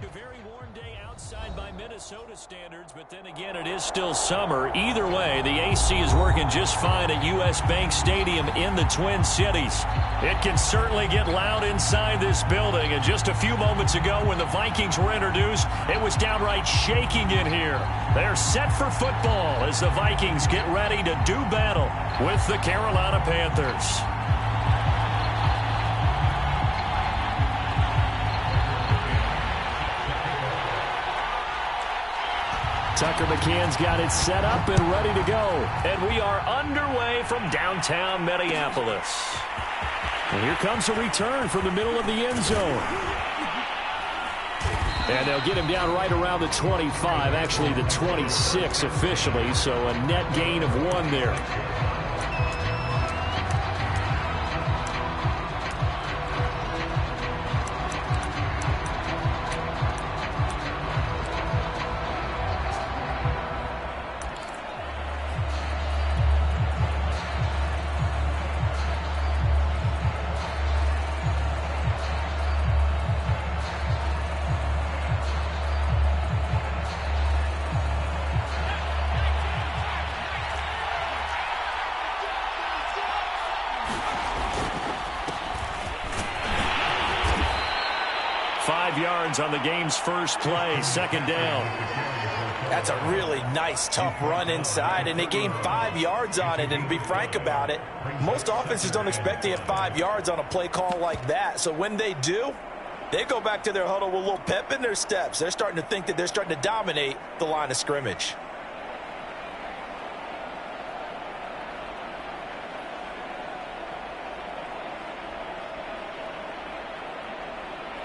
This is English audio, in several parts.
A very warm day outside by Minnesota standards, but then again, it is still summer. Either way, the AC is working just fine at U.S. Bank Stadium in the Twin Cities. It can certainly get loud inside this building, and just a few moments ago when the Vikings were introduced, it was downright shaking in here. They're set for football as the Vikings get ready to do battle with the Carolina Panthers. Tucker McCann's got it set up and ready to go. And we are underway from downtown Minneapolis. And here comes a return from the middle of the end zone. And they'll get him down right around the 25, actually the 26 officially, so a net gain of 1 there. On the game's first play, second down. That's a really nice, tough run inside, and they gained 5 yards on it. And to be frank about it, most offenses don't expect to get 5 yards on a play call like that. So when they do, they go back to their huddle with a little pep in their steps. They're starting to think that they're starting to dominate the line of scrimmage.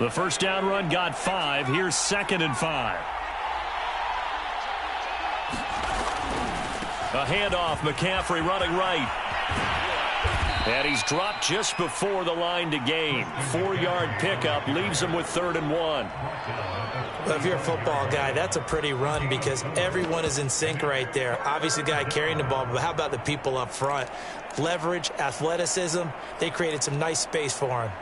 The first down run got 5. Here's 2nd and 5. A handoff. McCaffrey running right. And he's dropped just before the line to gain. 4-yard pickup leaves him with 3rd and 1. Well, if you're a football guy, that's a pretty run because everyone is in sync right there. Obviously, the guy carrying the ball, but how about the people up front? Leverage, athleticism, they created some nice space for him.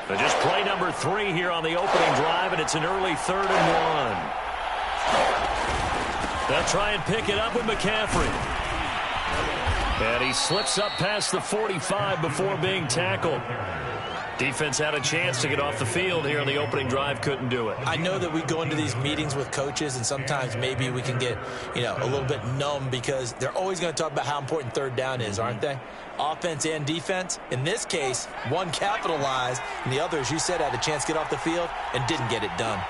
But just play number 3 here on the opening drive, and it's an early 3rd and 1. They'll try and pick it up with McCaffrey. And he slips up past the 45 before being tackled. Defense had a chance to get off the field here on the opening drive, couldn't do it. I know that we go into these meetings with coaches, and sometimes maybe we can get, a little bit numb because they're always going to talk about how important 3rd down is, aren't they? Offense and defense. In this case, one capitalized, and the other, as you said, had a chance to get off the field and didn't get it done.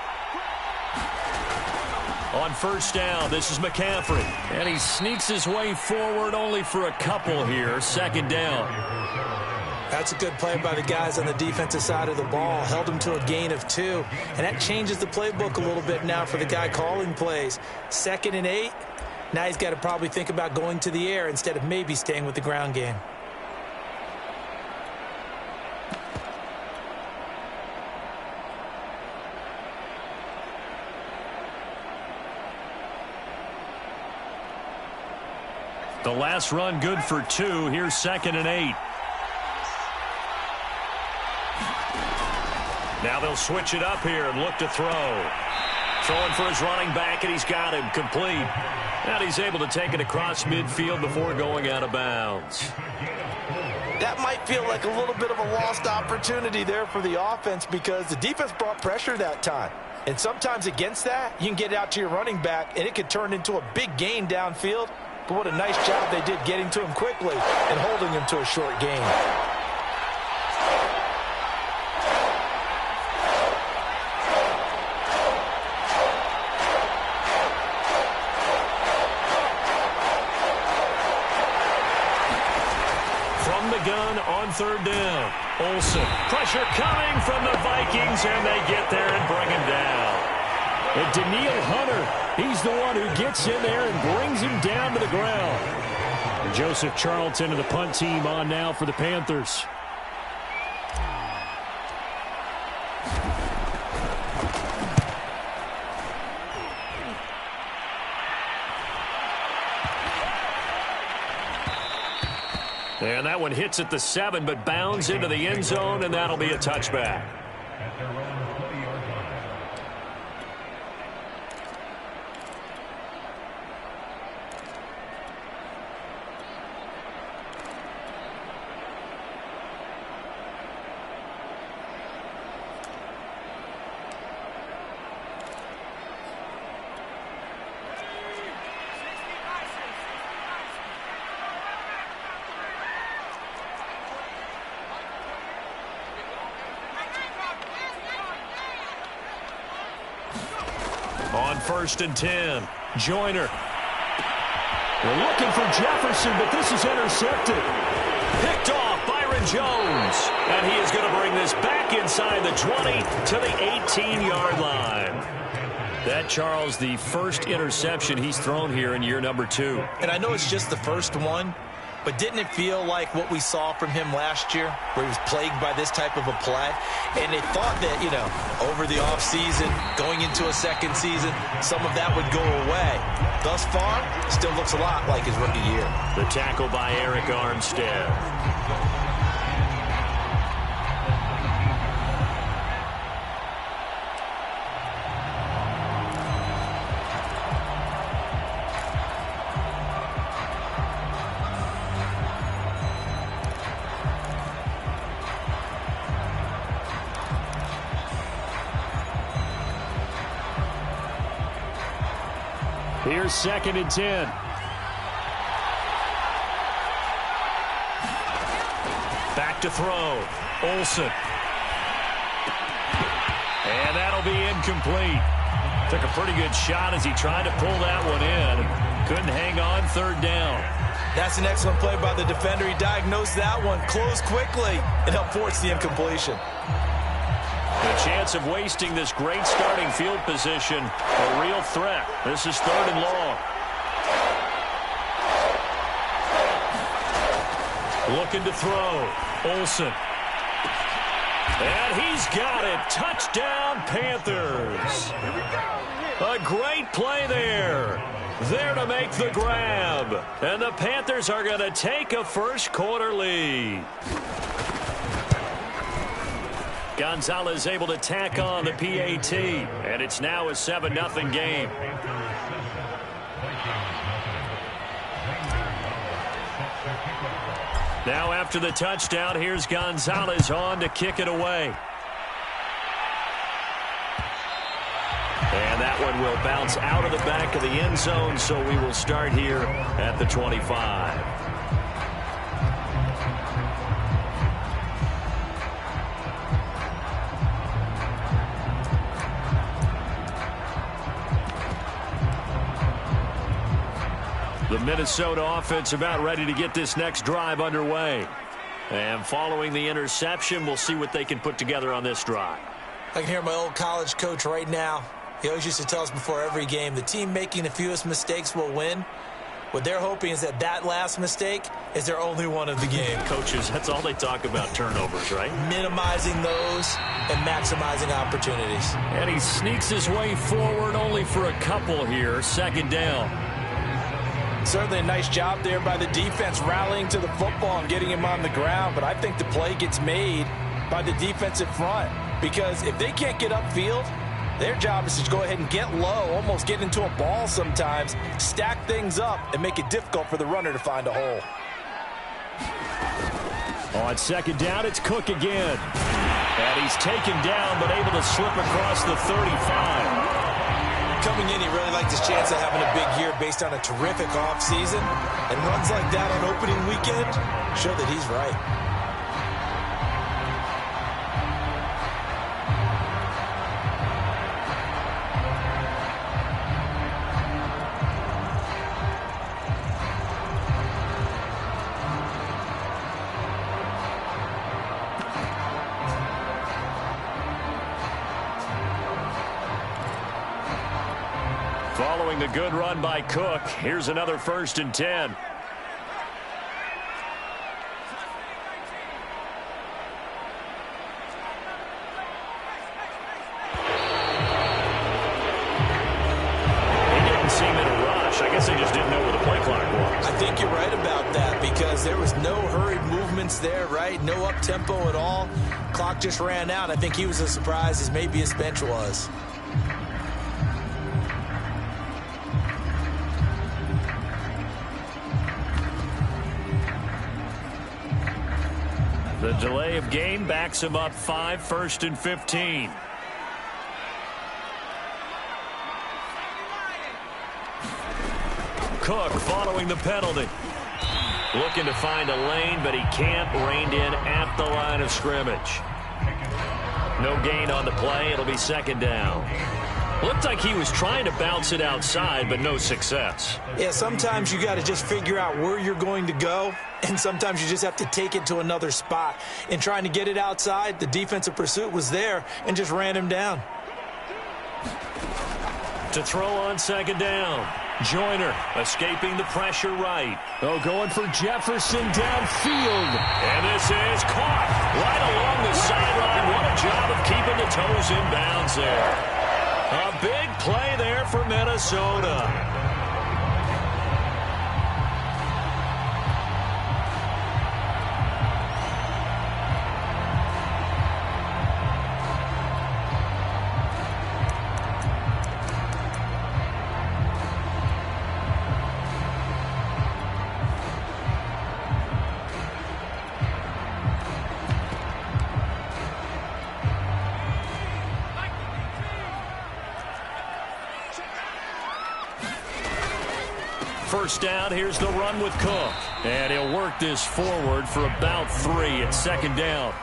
On first down, this is McCaffrey. And he sneaks his way forward only for a couple here. 2nd down. That's a good play by the guys on the defensive side of the ball. Held him to a gain of 2. And that changes the playbook a little bit now for the guy calling plays. 2nd and 8. Now he's got to probably think about going to the air instead of maybe staying with the ground game. The last run good for 2. Here's 2nd and 8. Now they'll switch it up here and look to throw. Throwing for his running back, and he's got him complete. And he's able to take it across midfield before going out of bounds. That might feel like a little bit of a lost opportunity there for the offense because the defense brought pressure that time. And sometimes against that, you can get out to your running back, and it could turn into a big gain downfield. But what a nice job they did getting to him quickly and holding him to a short gain. From the gun on 3rd down. Olsen. Pressure coming from the Vikings, and they get there and bring him down. And Daniil Hunter, he's the one who gets in there and brings him down to the ground. And Joseph Charlton and the punt team on now for the Panthers. And that one hits at the 7, but bounds into the end zone, and that'll be a touchback. On 1st and 10, Joyner. They're looking for Jefferson, but this is intercepted. Picked off Byron Jones. And he is going to bring this back inside the 20 to the 18-yard line. That, Charles, the first interception he's thrown here in year number 2. And I know it's just the first one, but didn't it feel like what we saw from him last year, where he was plagued by this type of a play? And they thought that, over the offseason, going into a second season, some of that would go away. Thus far, still looks a lot like his rookie year. The tackle by Eric Armstead. Here's 2nd and 10. Back to throw. Olsen. And that'll be incomplete. Took a pretty good shot as he tried to pull that one in. Couldn't hang on, 3rd down. That's an excellent play by the defender. He diagnosed that one, closed quickly, and helped force the incompletion. The chance of wasting this great starting field position, a real threat. This is 3rd and long. Looking to throw. Olsen. And he's got it. Touchdown, Panthers. A great play there. There to make the grab. And the Panthers are going to take a first-quarter lead. Gonzalez able to tack on the PAT, and it's now a 7-0 game. Now after the touchdown, here's Gonzalez on to kick it away. And that one will bounce out of the back of the end zone, so we will start here at the 25. The Minnesota offense about ready to get this next drive underway. And following the interception, we'll see what they can put together on this drive. I can hear my old college coach right now. He always used to tell us before every game, the team making the fewest mistakes will win. What they're hoping is that last mistake is their only one of the game. Coaches, that's all they talk about, turnovers, right? Minimizing those and maximizing opportunities. And he sneaks his way forward only for a couple here. 2nd down. Certainly a nice job there by the defense rallying to the football and getting him on the ground. But I think the play gets made by the defensive front. Because if they can't get upfield, their job is to go ahead and get low, almost get into a ball sometimes, stack things up, and make it difficult for the runner to find a hole. On 2nd down, it's Cook again. And he's taken down, but able to slip across the 35. Coming in, he really liked his chance of having a big year based on a terrific offseason. And runs like that on opening weekend show that he's right. Following the good run by Cook, here's another 1st and 10. He didn't seem in a rush. rush. I guess they just didn't know where the play clock was. I think you're right about that because there was no hurried movements there, right? No up-tempo at all. Clock just ran out. I think he was as surprised as maybe his bench was. The delay of game backs him up 5, 1st and 15. Cook following the penalty. Looking to find a lane, but he can't. Reined in at the line of scrimmage. No gain on the play. It'll be 2nd down. Looked like he was trying to bounce it outside, but no success. Yeah, sometimes you got to just figure out where you're going to go, and sometimes you just have to take it to another spot. In trying to get it outside, the defensive pursuit was there and just ran him down. To throw on 2nd down. Joyner escaping the pressure right. Oh, going for Jefferson downfield. And this is caught right along the sideline. What a job of keeping the toes in bounds there. A big play there for Minnesota. First down, here's the run with Cook. And he'll work this forward for about 3 at 2nd down.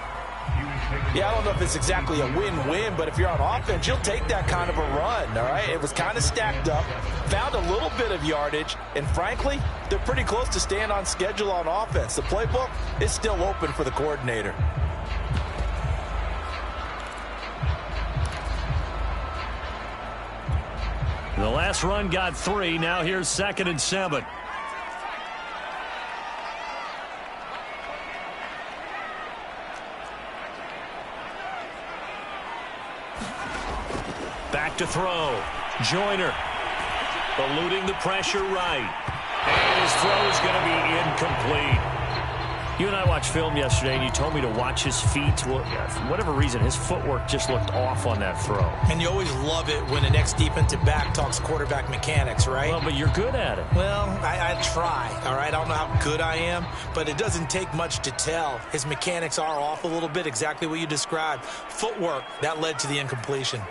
Yeah, I don't know if it's exactly a win-win, but if you're on offense, you'll take that kind of a run, all right? It was kind of stacked up, found a little bit of yardage, and frankly, they're pretty close to staying on schedule on offense. The playbook is still open for the coordinator. The last run got 3. Now here's 2nd and 7. Back to throw. Joyner eluding the pressure right. And his throw is going to be incomplete. You and I watched film yesterday, and you told me to watch his feet. Well, for whatever reason, his footwork just looked off on that throw. And you always love it when the next defensive back talks quarterback mechanics, right? Well, but you're good at it. Well, I try, all right? I don't know how good I am, but it doesn't take much to tell. His mechanics are off a little bit, exactly what you described. Footwork, that led to the incompletion.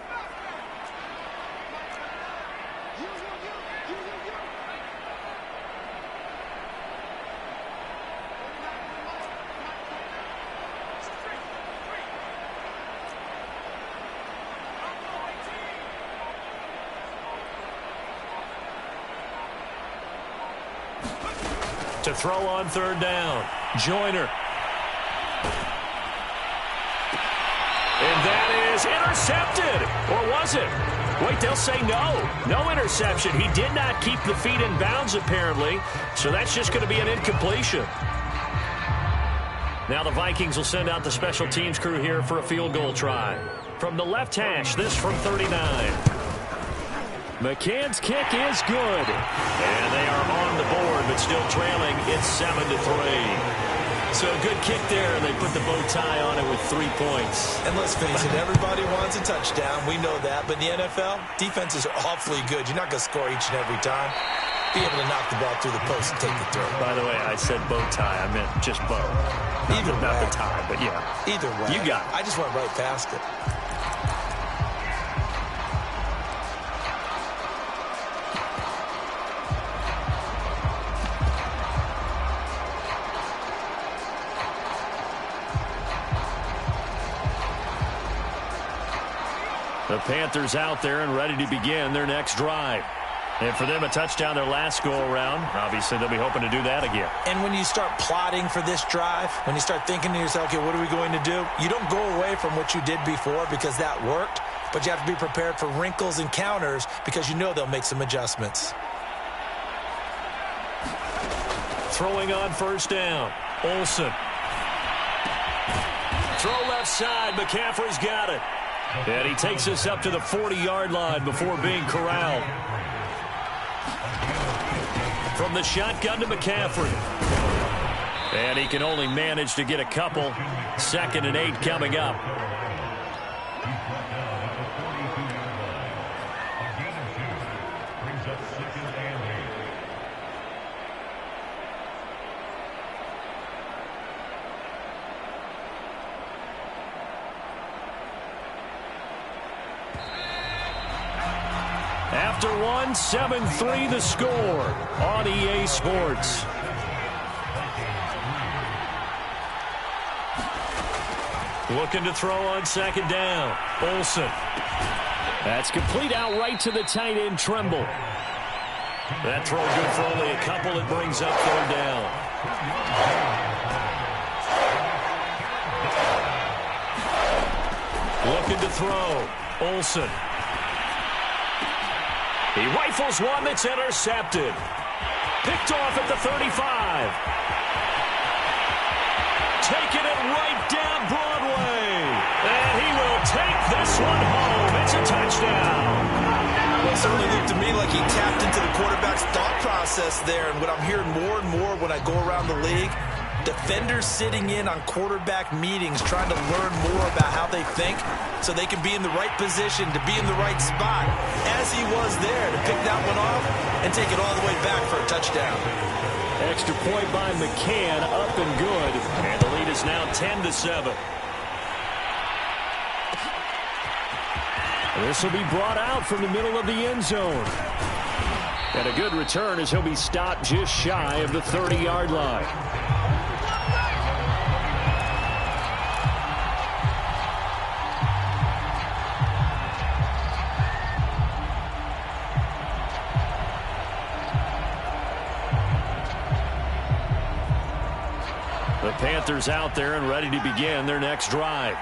To throw on 3rd down. Joyner. And that is intercepted. Or was it? Wait, they'll say no. No interception. He did not keep the feet in bounds, apparently. So that's just going to be an incompletion. Now the Vikings will send out the special teams crew here for a field goal try. From the left hash, this from 39. McCann's kick is good. And they are on the board, but still trailing. It's 7-3. So a good kick there, and they put the bow tie on it with 3 points. And let's face it, everybody wants a touchdown. We know that. But in the NFL, defenses are awfully good. You're not going to score each and every time. Be able to knock the ball through the post and take the throw. By the way, I said bow tie. I meant just bow. Not the tie, but yeah. Either way. You got it. I just went right past it. The Panthers out there and ready to begin their next drive. And for them, a touchdown their last go-around. Obviously, they'll be hoping to do that again. And when you start plotting for this drive, when you start thinking to yourself, okay, what are we going to do? You don't go away from what you did before because that worked, but you have to be prepared for wrinkles and counters because you know they'll make some adjustments. Throwing on 1st down. Olsen. Throw left side. McCaffrey's got it. And he takes us up to the 40-yard line before being corralled. from the shotgun to McCaffrey. And he can only manage to get a couple. 2nd and 8 coming up. After one, 7-3 the score on EA Sports. Looking to throw on 2nd down. Olsen. That's complete out right to the tight end, Tremble. That throw good for only a couple. It brings up 3rd down. Looking to throw. Olsen. He rifles one that's intercepted. Picked off at the 35. Taking it right down Broadway. And he will take this one home. It's a touchdown. Well, it certainly looked to me like he tapped into the quarterback's thought process there. And what I'm hearing more and more when I go around the league, defenders sitting in on quarterback meetings trying to learn more about how they think so they can be in the right position to be in the right spot, as he was there to pick that one off and take it all the way back for a touchdown. Extra point by McCann, up and good. And the lead is now 10-7. This will be brought out from the middle of the end zone. And a good return as he'll be stopped just shy of the 30-yard line. The Panthers out there and ready to begin their next drive.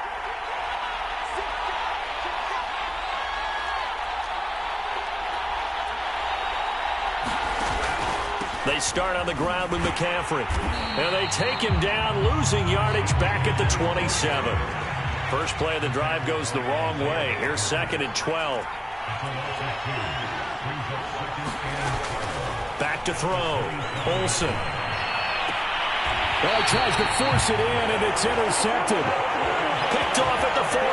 They start on the ground with McCaffrey. And they take him down, losing yardage back at the 27. First play of the drive goes the wrong way. Here's 2nd and 12. Back to throw. Olsen. Well, he tries to force it in, and it's intercepted. Picked off at the 40.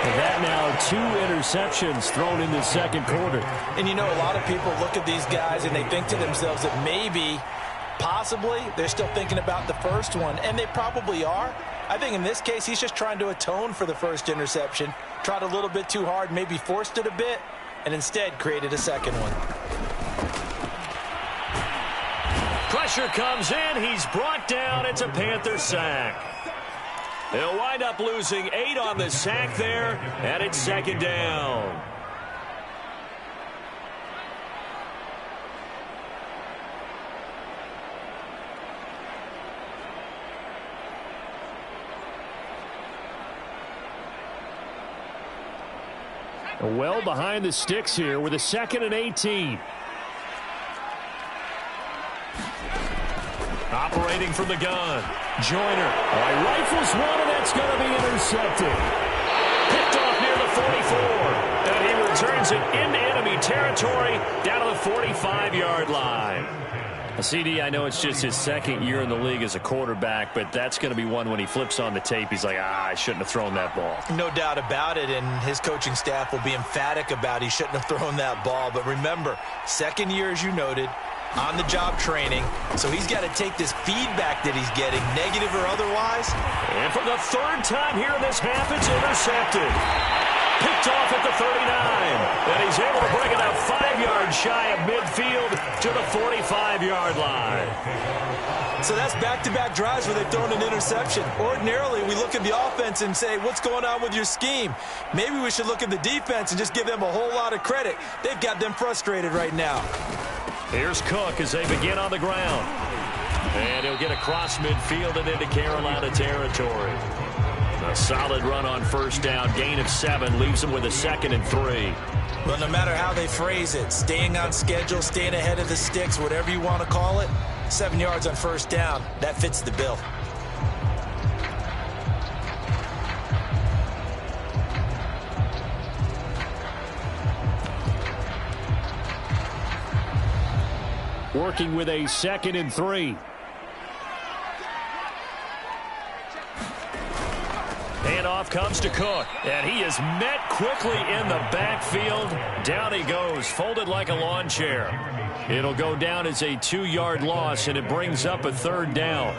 And that now 2 interceptions thrown in the 2nd quarter. And you know, a lot of people look at these guys and they think to themselves that maybe, possibly, they're still thinking about the first one. And they probably are. I think in this case, he's just trying to atone for the first interception. Tried a little bit too hard, maybe forced it a bit, and instead created a second one. Pressure comes in. He's brought down. It's a Panther sack. They'll wind up losing 8 on the sack there, and it's 2nd down. Well behind the sticks here with a 2nd and 18. Operating from the gun. Joyner. Rifles one, and that's going to be intercepted. Picked off near the 44. And he returns it into enemy territory down to the 45-yard line. CD, I know it's just his 2nd year in the league as a quarterback, but that's going to be one when he flips on the tape. He's like, I shouldn't have thrown that ball. No doubt about it, and his coaching staff will be emphatic about he shouldn't have thrown that ball. But remember, 2nd year, as you noted, on-the-job training, so he's got to take this feedback that he's getting, negative or otherwise. And for the 3rd time here in this half, it's intercepted. Picked off at the 39. And he's able to bring it up 5 yards shy of midfield to the 45-yard line. So that's back-to-back drives where they've thrown an interception. Ordinarily, we look at the offense and say, what's going on with your scheme? Maybe we should look at the defense and just give them a whole lot of credit. They've got them frustrated right now. Here's Cook as they begin on the ground. And he'll get across midfield and into Carolina territory. A solid run on 1st down. Gain of 7 leaves him with a 2nd and 3. Well, no matter how they phrase it, staying on schedule, staying ahead of the sticks, whatever you want to call it, 7 yards on 1st down, that fits the bill. working with a 2nd and 3. Handoff comes to Cook, and he is met quickly in the backfield. Down he goes, folded like a lawn chair. It'll go down as a 2-yard loss, and it brings up a 3rd down.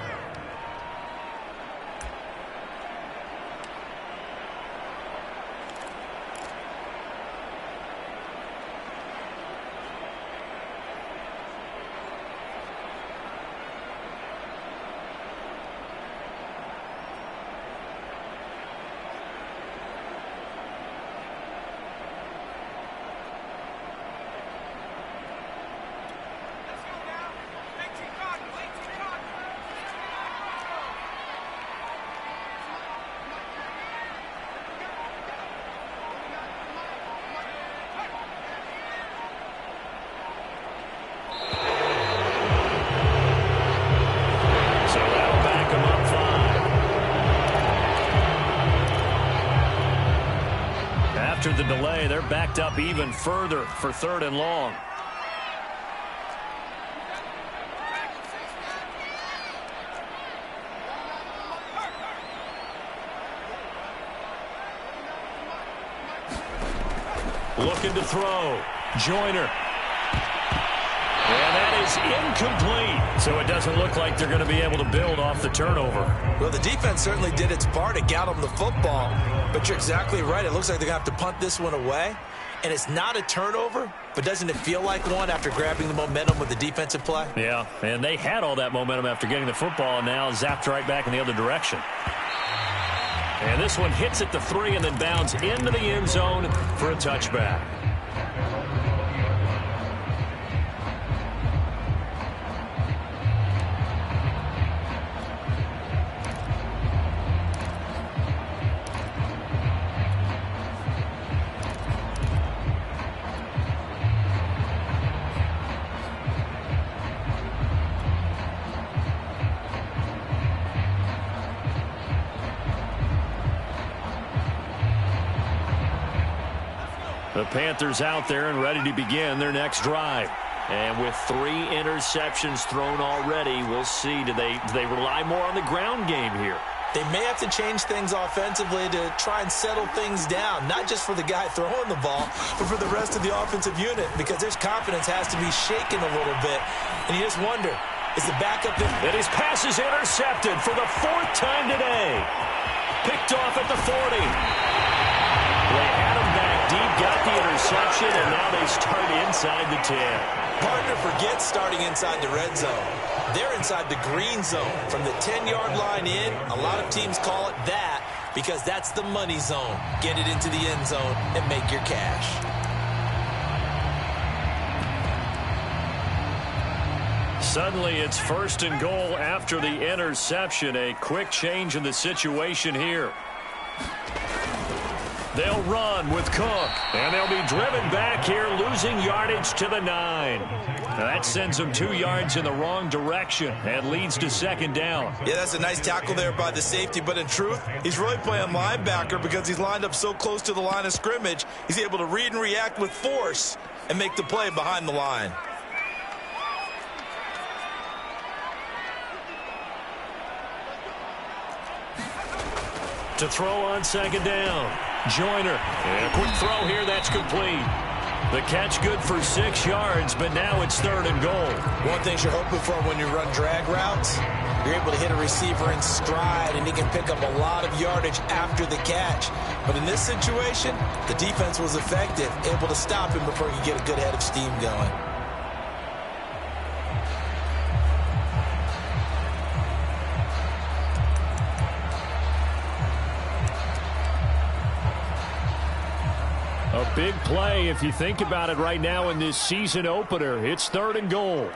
After the delay, they're backed up even further for 3rd and long. Looking to throw. Joyner. And that is incomplete. So it doesn't look like they're going to be able to build off the turnover. Well, the defense certainly did its part to get them the football. But you're exactly right. It looks like they're going to have to punt this one away. And it's not a turnover, but doesn't it feel like one after grabbing the momentum with the defensive play? Yeah, and they had all that momentum after getting the football, and now zapped right back in the other direction. And this one hits at the 3 and then bounds into the end zone for a touchback. The Panthers out there and ready to begin their next drive. And with 3 interceptions thrown already, we'll see. Do they rely more on the ground game here? They may have to change things offensively to try and settle things down, not just for the guy throwing the ball, but for the rest of the offensive unit, because their confidence has to be shaken a little bit. And you just wonder, is the backup in? And his pass is intercepted for the 4th time today. Picked off at the 40. They had him back deep, got the interception, and now they start inside the 10. Partner forgets starting inside the red zone. They're inside the green zone. From the 10-yard line in, a lot of teams call it that because that's the money zone. Get it into the end zone and make your cash. Suddenly it's 1st and goal after the interception. A quick change in the situation here. They'll run with Cook, and they'll be driven back here, losing yardage to the 9. Now that sends them 2 yards in the wrong direction and leads to 2nd down. Yeah, that's a nice tackle there by the safety, but in truth, he's really playing linebacker because he's lined up so close to the line of scrimmage. He's able to read and react with force and make the play behind the line. To throw on 2nd down. Joyner. And a quick throw here, that's complete. The catch good for 6 yards, but now it's 3rd and goal. One thing you're hoping for when you run drag routes, you're able to hit a receiver in stride, and he can pick up a lot of yardage after the catch. But in this situation, the defense was effective, able to stop him before he could get a good head of steam going. A big play if you think about it right now in this season opener. It's 3rd and goal.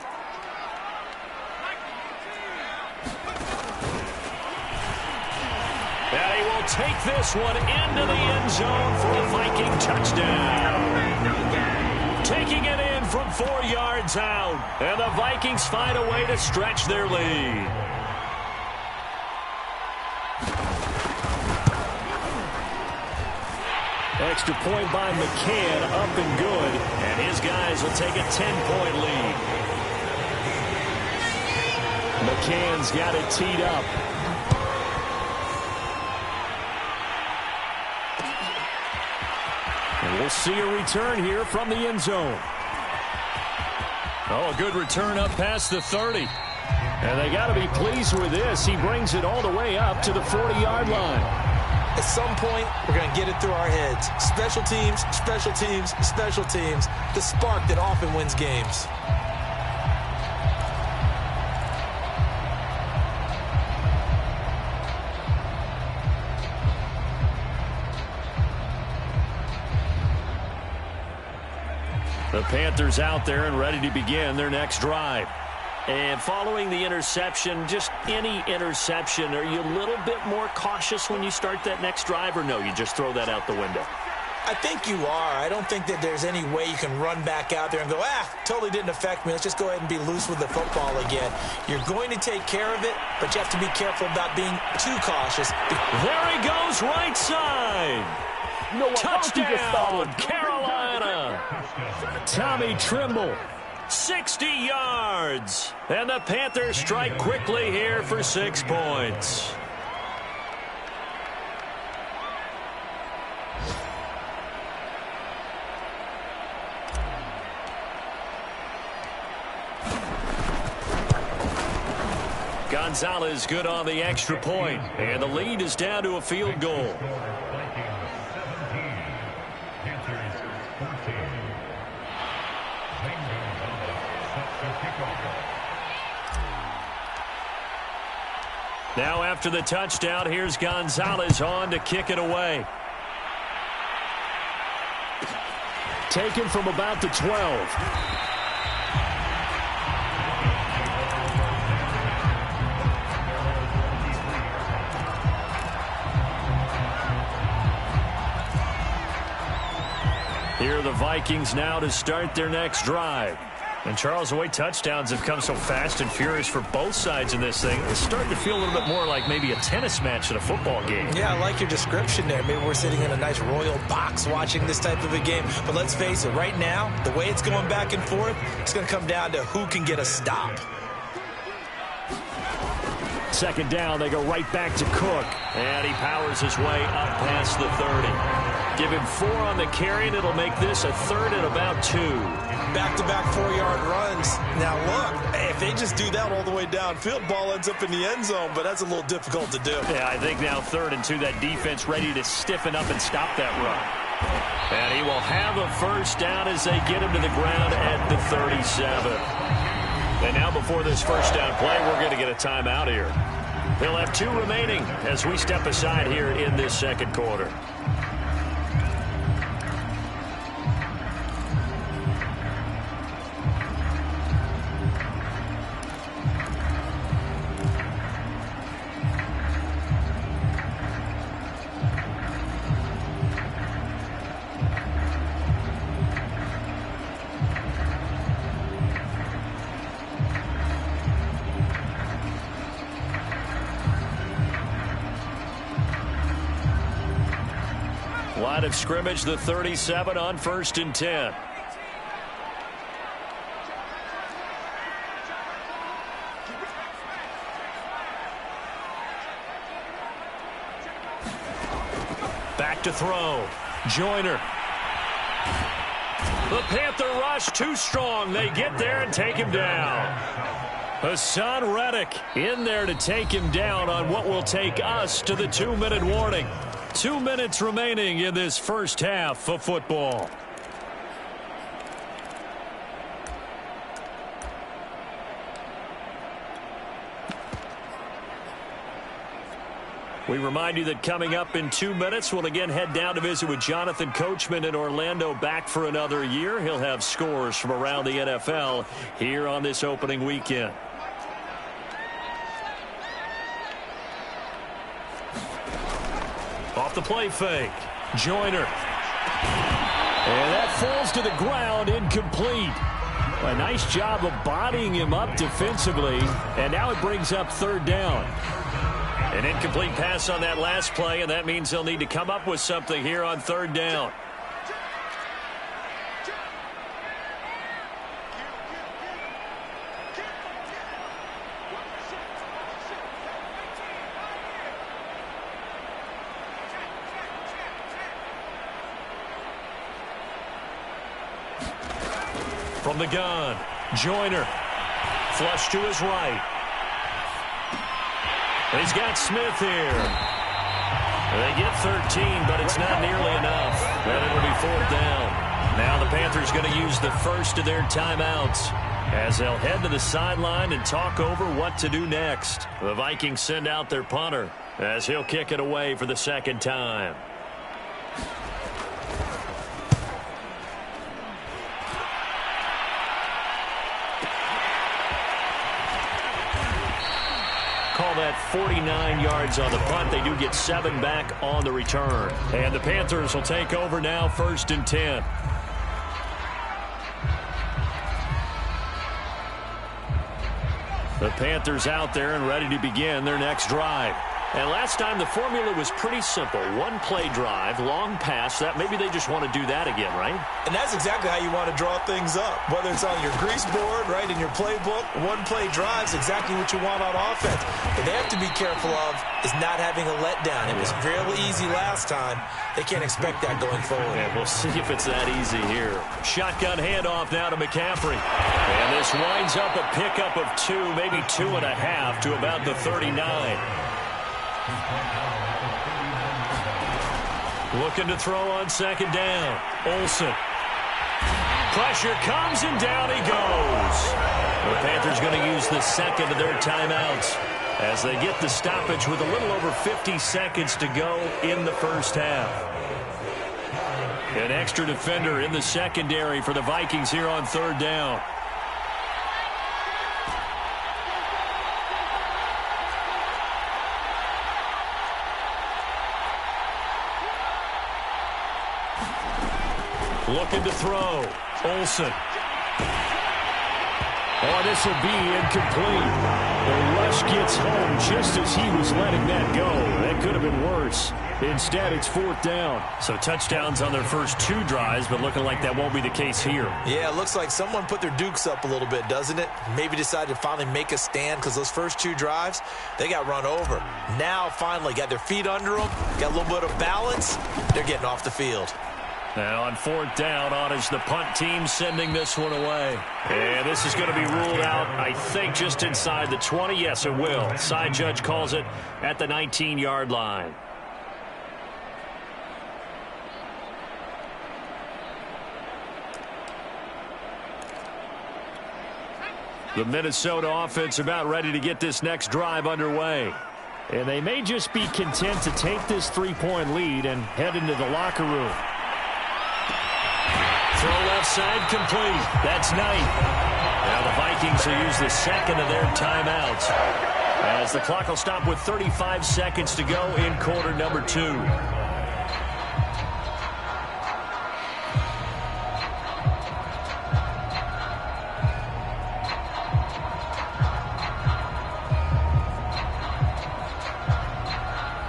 And he will take this one into the end zone for a Viking touchdown. Taking it in from 4 yards out. And the Vikings find a way to stretch their lead. Extra point by McCann, up and good. And his guys will take a 10-point lead. McCann's got it teed up. And we'll see a return here from the end zone. Oh, a good return up past the 30. And they got to be pleased with this. He brings it all the way up to the 40-yard line. At some point, we're going to get it through our heads. Special teams, special teams, special teams. The spark that often wins games. The Panthers out there and ready to begin their next drive. And following the interception, just any interception, are you a little bit more cautious when you start that next drive, or no, you just throw that out the window? I think you are. I don't think that there's any way you can run back out there and go, totally didn't affect me. Let's just go ahead and be loose with the football again. You're going to take care of it, but you have to be careful about being too cautious. There he goes, right side. Touchdown, Carolina. Tommy Trimble, 60 yards. And the Panthers strike quickly here for 6 points. Gonzalez good on the extra point, and the lead is down to a field goal. Now after the touchdown, here's Gonzalez on to kick it away. Taken from about the 12. Here are the Vikings now to start their next drive. And, Charles, the way touchdowns have come so fast and furious for both sides in this thing, it's starting to feel a little bit more like maybe a tennis match at a football game. Yeah, I like your description there. Maybe we're sitting in a nice royal box watching this type of a game. But let's face it, right now, the way it's going back and forth, it's going to come down to who can get a stop. Second down, they go right back to Cook. And he powers his way up past the 30. Give him 4 on the carry, and it'll make this a 3rd and about 2. Back-to-back 4-yard runs. Now, look, if they just do that all the way downfield, ball ends up in the end zone, but that's a little difficult to do. Yeah, I think now 3rd and 2, that defense ready to stiffen up and stop that run. And he will have a first down as they get him to the ground at the 37. And now before this first down play, we're going to get a timeout here. He'll have 2 remaining as we step aside here in this second quarter. Line of scrimmage, the 37 on 1st and 10. Back to throw. Joyner. The Panther rush too strong. They get there and take him down. Hassan Reddick in there to take him down on what will take us to the 2-minute warning. 2 minutes remaining in this first half of football. We remind you that coming up in 2 minutes, we'll again head down to visit with Jonathan Coachman in Orlando, back for another year. He'll have scores from around the NFL here on this opening weekend. Off the play fake. Joyner. And that falls to the ground, incomplete. A nice job of bodying him up defensively. And now it brings up 3rd down. An incomplete pass on that last play, and that means they'll need to come up with something here on 3rd down. From the gun, Joyner. Flush to his right. He's got Smith here. They get 13, but it's not nearly enough. And it'll be 4th down. Now the Panthers going to use the first of their timeouts as they'll head to the sideline and talk over what to do next. The Vikings send out their punter as he'll kick it away for the second time. Call that 49 yards on the punt. They do get 7 back on the return. And the Panthers will take over now, 1st and 10. The Panthers out there and ready to begin their next drive. And last time the formula was pretty simple. 1-play drive, long pass. That maybe they just want to do that again, right? And that's exactly how you want to draw things up. Whether it's on your grease board, right, in your playbook, 1-play drive is exactly what you want on offense. What they have to be careful of is not having a letdown. It was fairly easy last time. They can't expect that going forward. Yeah, we'll see if it's that easy here. Shotgun handoff now to McCaffrey. And this winds up a pickup of 2, maybe 2.5 to about the 39. Looking to throw on 2nd down. Olsen. Pressure comes and down he goes. The Panthers going to use the second of their timeouts as they get the stoppage with a little over 50 seconds to go in the first half. An extra defender in the secondary for the Vikings here on 3rd down. Looking to throw. Olsen. Oh, this will be incomplete. The rush gets home just as he was letting that go. That could have been worse. Instead, it's 4th down. So touchdowns on their first 2 drives, but looking like that won't be the case here. Yeah, it looks like someone put their dukes up a little bit, doesn't it? Maybe decided to finally make a stand because those first 2 drives, they got run over. Now, finally, got their feet under them, got a little bit of balance. They're getting off the field. Now on 4th down, on is the punt team sending this one away. And this is going to be ruled out, I think, just inside the 20. Yes, it will. Side judge calls it at the 19-yard line. The Minnesota offense about ready to get this next drive underway. And they may just be content to take this 3-point lead and head into the locker room. Throw left side complete. That's Knight. Now the Vikings will use the second of their timeouts as the clock will stop with 35 seconds to go in quarter number 2.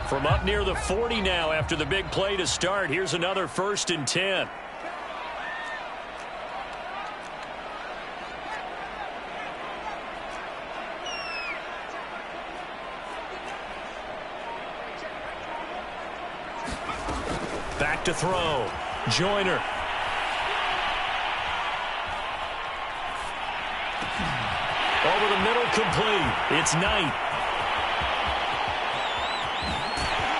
From up near the 40 now after the big play to start, here's another 1st and 10. Back to throw. Joyner. Over the middle, complete. It's Knight.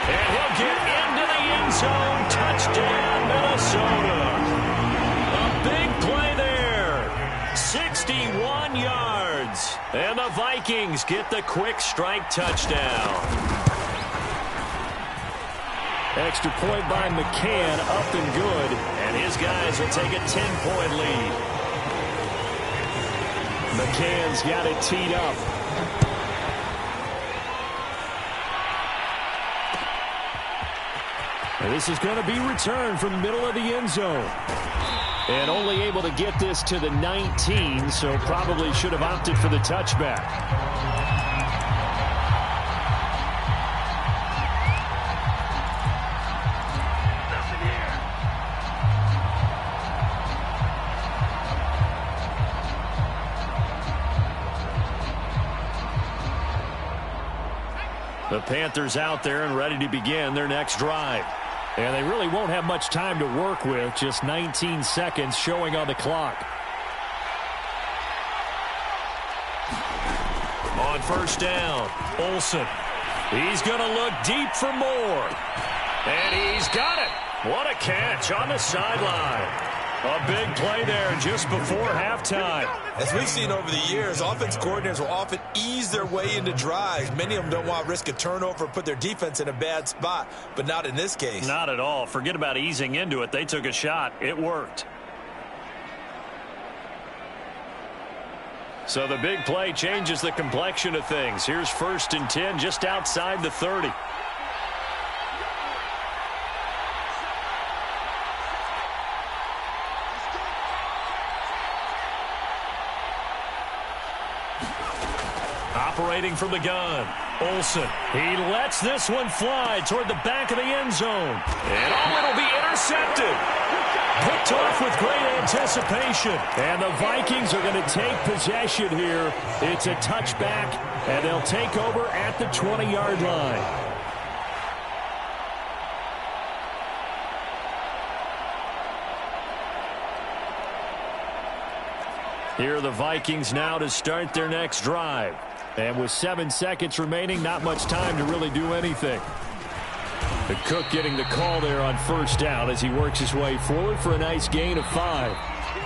And he'll get into the end zone. Touchdown, Minnesota. A big play there. 61 yards. And the Vikings get the quick strike touchdown. Extra point by McCann, up and good. And his guys will take a 10-point lead. McCann's got it teed up. And this is going to be returned from the middle of the end zone. And only able to get this to the 19, so probably should have opted for the touchback. The Panthers out there and ready to begin their next drive. And they really won't have much time to work with, just 19 seconds showing on the clock. On first down, Olsen. He's going to look deep for more. And he's got it. What a catch on the sideline. A big play there just before halftime. As we've seen over the years, offense coordinators will often ease their way into drives. Many of them don't want to risk a turnover or put their defense in a bad spot, but not in this case. Not at all. Forget about easing into it. They took a shot. It worked. So the big play changes the complexion of things. Here's 1st and 10 just outside the 30. Operating from the gun, Olsen. He lets this one fly toward the back of the end zone. And it'll be intercepted. Picked off with great anticipation. And the Vikings are going to take possession here. It's a touchback, and they'll take over at the 20-yard line. Here are the Vikings now to start their next drive. And with 7 seconds remaining, not much time to really do anything. The Cook getting the call there on first down as he works his way forward for a nice gain of 5.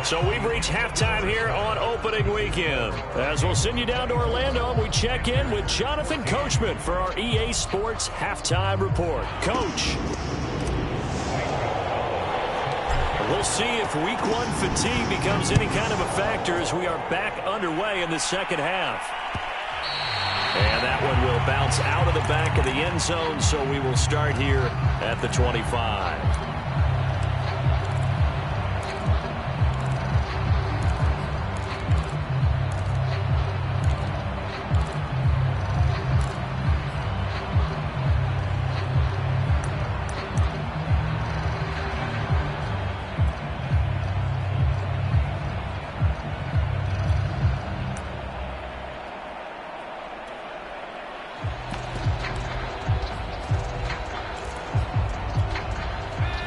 So we've reached halftime here on opening weekend. As we'll send you down to Orlando, and we check in with Jonathan Coachman for our EA Sports Halftime Report. Coach. We'll see if Week 1 fatigue becomes any kind of a factor as we are back underway in the second half. And that one will bounce out of the back of the end zone, so we will start here at the 25.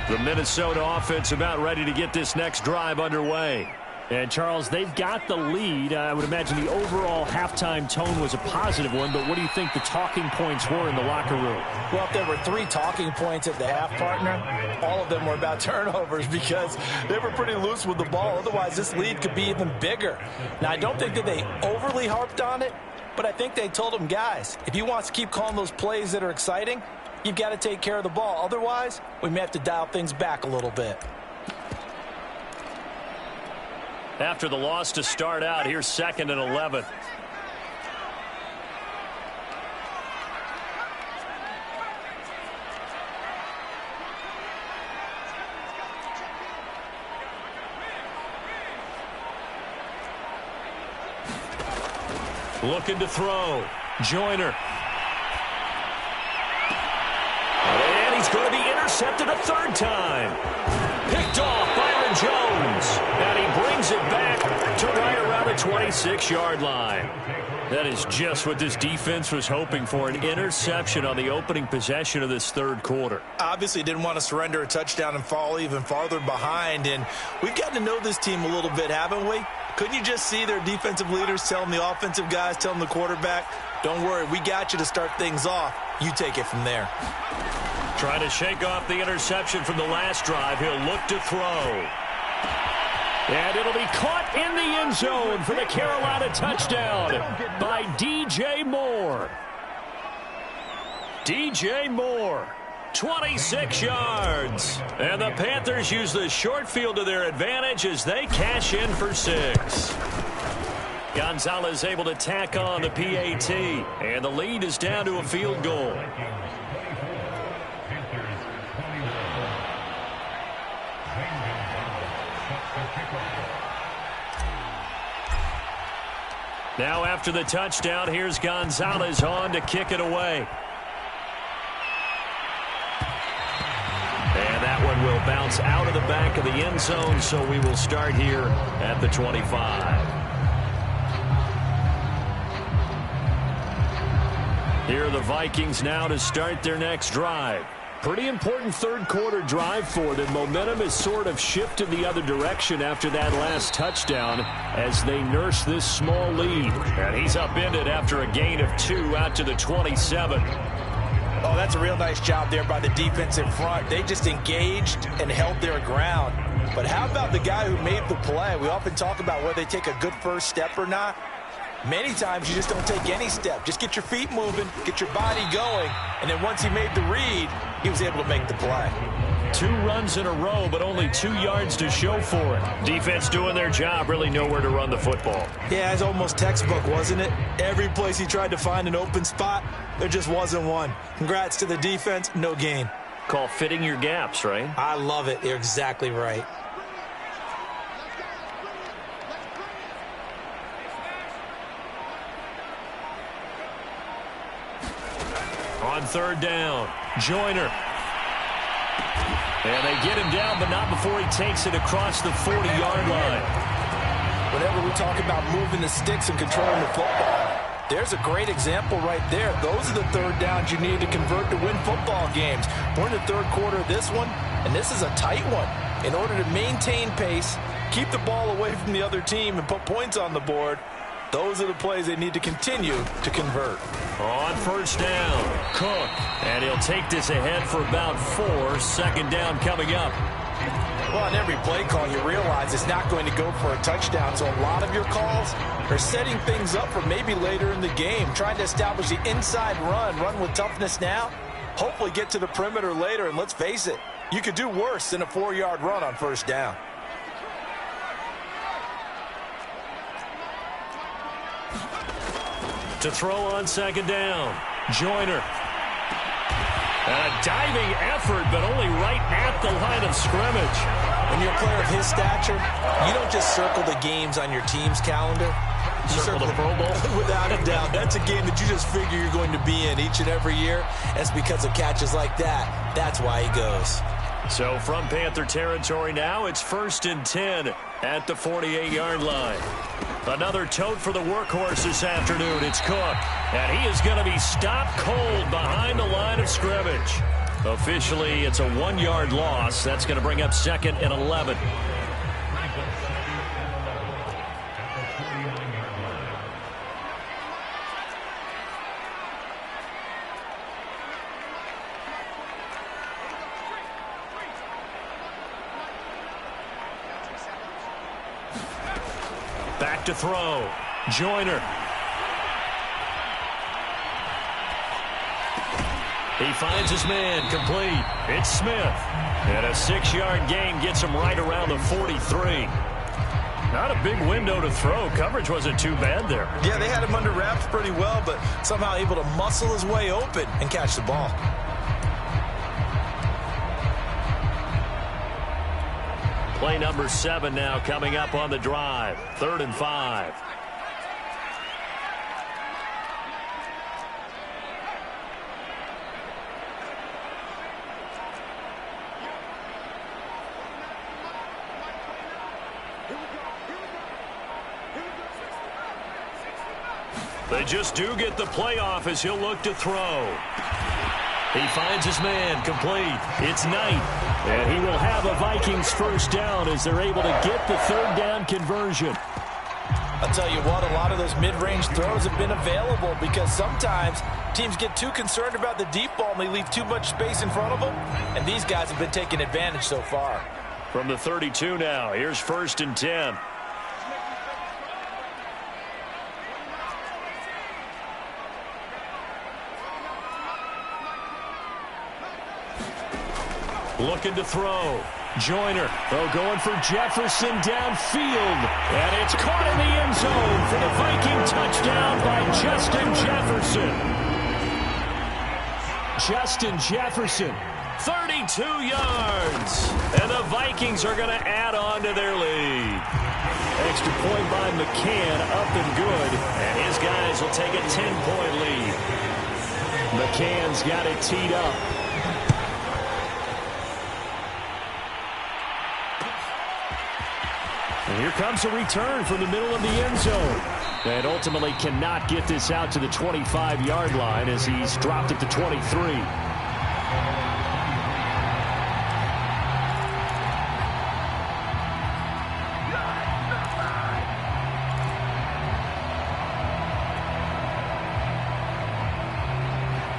The Minnesota offense about ready to get this next drive underway. And, Charles, they've got the lead. I would imagine the overall halftime tone was a positive one, but what do you think the talking points were in the locker room? Well, if there were 3 talking points at the half, partner, all of them were about turnovers because they were pretty loose with the ball. Otherwise, this lead could be even bigger. Now, I don't think that they overly harped on it, but I think they told them, guys, if you want to keep calling those plays that are exciting, you've got to take care of the ball. Otherwise, we may have to dial things back a little bit. After the loss to start out, here's 2nd and 11. Looking to throw. Joyner. And he's going to be intercepted a 3rd time. Picked off Byron Jones. And he brings it back to right around the 26-yard line. That is just what this defense was hoping for, an interception on the opening possession of this 3rd quarter. Obviously didn't want to surrender a touchdown and fall even farther behind. And we've gotten to know this team a little bit, haven't we? Couldn't you just see their defensive leaders telling the offensive guys, telling the quarterback, don't worry, we got you to start things off. You take it from there. Trying to shake off the interception from the last drive. He'll look to throw. And it'll be caught in the end zone for the Carolina touchdown by DJ Moore. DJ Moore, 26 yards. And the Panthers use the short field to their advantage as they cash in for 6. Gonzalez able to tack on the PAT. And the lead is down to a field goal. Now after the touchdown, here's Gonzalez on to kick it away. And that one will bounce out of the back of the end zone, so we will start here at the 25. Here are the Vikings now to start their next drive. Pretty important third quarter drive for them. Momentum has sort of shifted the other direction after that last touchdown as they nurse this small lead. And he's upended after a gain of 2 out to the 27. Oh, that's a real nice job there by the defense in front. They just engaged and held their ground. But how about the guy who made the play? We often talk about whether they take a good first step or not. Many times you just don't take any step. Just get your feet moving, get your body going, and then once he made the read, he was able to make the play. 2 runs in a row, but only 2 yards to show for it. Defense doing their job, really nowhere to run the football. Yeah, it's almost textbook, wasn't it? Every place he tried to find an open spot, there just wasn't one. Congrats to the defense, no gain. Call fitting your gaps, right? I love it. You're exactly right. On third down, Joyner. And they get him down, but not before he takes it across the 40-yard line. Whenever we talk about moving the sticks and controlling the football, there's a great example right there. Those are the third downs you need to convert to win football games. We're in the third quarter of this one, and this is a tight one. In order to maintain pace, keep the ball away from the other team, and put points on the board, those are the plays they need to continue to convert. On first down, Cook. And he'll take this ahead for about 4. Second down coming up. Well, on every play call, you realize it's not going to go for a touchdown. So a lot of your calls are setting things up for maybe later in the game, trying to establish the inside run with toughness now, hopefully get to the perimeter later. And let's face it, you could do worse than a 4-yard run on first down. To throw on second down, Joyner. And a diving effort, but only right at the line of scrimmage. When you're a player of his stature, you don't just circle the games on your team's calendar. You circle the Pro Bowl? Without a doubt. That's a game that you just figure you're going to be in each and every year. That's because of catches like that. That's why he goes. So from Panther territory now, it's 1st and 10 at the 48-yard line. Another tote for the workhorse this afternoon. It's Cook. And he is going to be stopped cold behind the line of scrimmage. Officially, it's a 1-yard loss. That's going to bring up 2nd and 11. Back to throw. Joyner. He finds his man complete. It's Smith. And a 6-yard gain gets him right around the 43. Not a big window to throw. Coverage wasn't too bad there. Yeah, they had him under wraps pretty well, but somehow able to muscle his way open and catch the ball. Play number 7 now coming up on the drive. 3rd and 5. They just do get the playoff as he'll look to throw. He finds his man complete. It's Knight. And he will have a Vikings first down as they're able to get the 3rd down conversion. I'll tell you what, a lot of those mid-range throws have been available because sometimes teams get too concerned about the deep ball and they leave too much space in front of them. And these guys have been taking advantage so far. From the 32 now, here's 1st and 10. Looking to throw. Joyner. Oh, going for Jefferson downfield. And it's caught in the end zone for the Viking touchdown by Justin Jefferson. Justin Jefferson, 32 yards. And the Vikings are going to add on to their lead. Extra point by McCann, up and good. And his guys will take a 10-point lead. McCann's got it teed up. And here comes a return from the middle of the end zone. And ultimately cannot get this out to the 25-yard line as he's dropped it to 23.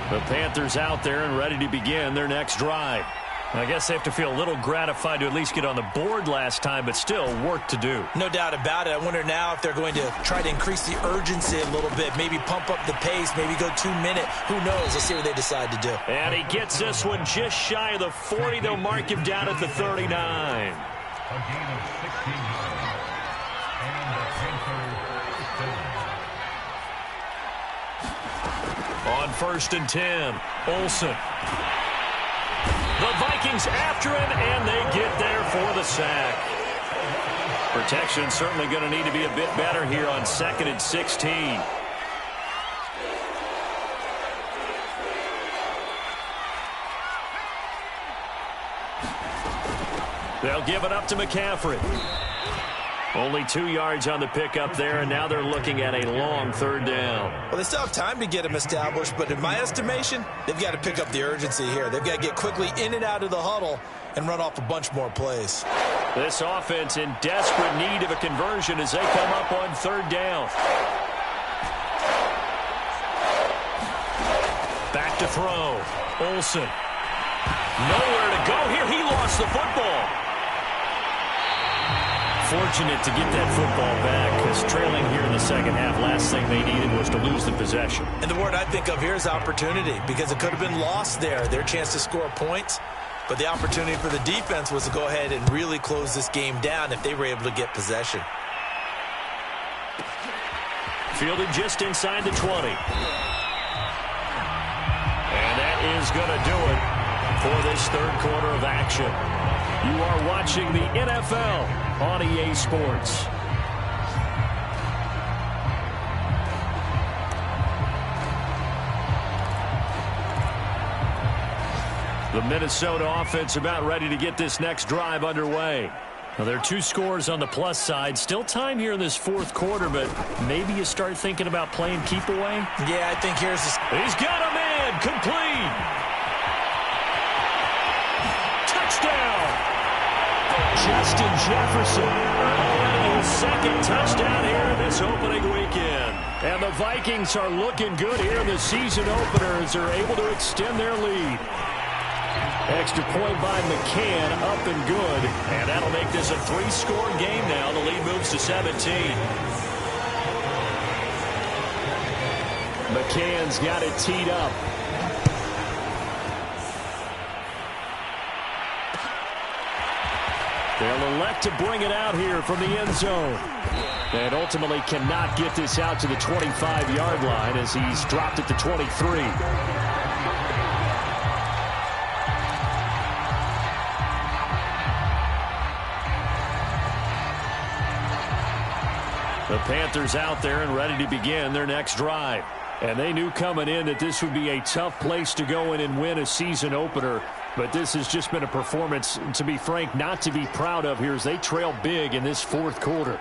The Panthers out there and ready to begin their next drive. I guess they have to feel a little gratified to at least get on the board last time, but still work to do. No doubt about it. I wonder now if they're going to try to increase the urgency a little bit, maybe pump up the pace, maybe go 2 minutes. Who knows? Let's see what they decide to do. And he gets this one just shy of the 40. They'll mark him down at the 39. A gain of 16 yards. And the Panthers On 1st and 10, Olsen. The Vikings after him, and they get there for the sack. Protection certainly going to need to be a bit better here on 2nd and 16. They'll give it up to McCaffrey. Only 2 yards on the pickup there, and now they're looking at a long 3rd down. Well, they still have time to get him established, but in my estimation, they've got to pick up the urgency here. They've got to get quickly in and out of the huddle and run off a bunch more plays. This offense in desperate need of a conversion as they come up on 3rd down. Back to throw. Olsen. Nowhere to go here. He lost the football. Fortunate to get that football back because trailing here in the 2nd half, last thing they needed was to lose the possession. And the word I think of here is opportunity because it could have been lost there, their chance to score points. But the opportunity for the defense was to go ahead and really close this game down if they were able to get possession. Fielded just inside the 20. And that is going to do it for this 3rd quarter of action. You are watching the NFL on EA Sports. The Minnesota offense about ready to get this next drive underway. Now, there are 2 scores on the plus side. Still time here in this 4th quarter, but maybe you start thinking about playing keep away. Yeah, I think here's the... He's got a man. Complete. Touchdown. Justin Jefferson. His 2nd touchdown here in this opening weekend. And the Vikings are looking good here in the season opener as they're able to extend their lead. Extra point by McCann, up and good. And that'll make this a 3-score game now. The lead moves to 17. McCann's got it teed up. They'll elect to bring it out here from the end zone. And ultimately cannot get this out to the 25-yard line as he's dropped at the 23. The Panthers out there and ready to begin their next drive. And they knew coming in that this would be a tough place to go in and win a season opener. But this has just been a performance, to be frank, not to be proud of here as they trail big in this 4th quarter.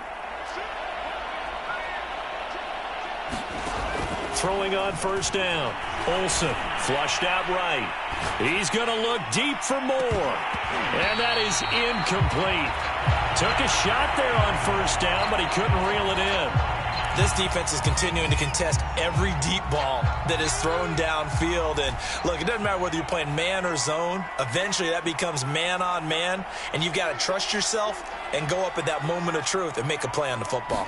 Throwing on 1st down. Olsen flushed out right. He's going to look deep for more. And that is incomplete. Took a shot there on 1st down, but he couldn't reel it in. This defense is continuing to contest every deep ball that is thrown downfield. And, look, it doesn't matter whether you're playing man or zone. Eventually, that becomes man on man, and you've got to trust yourself and go up at that moment of truth and make a play on the football.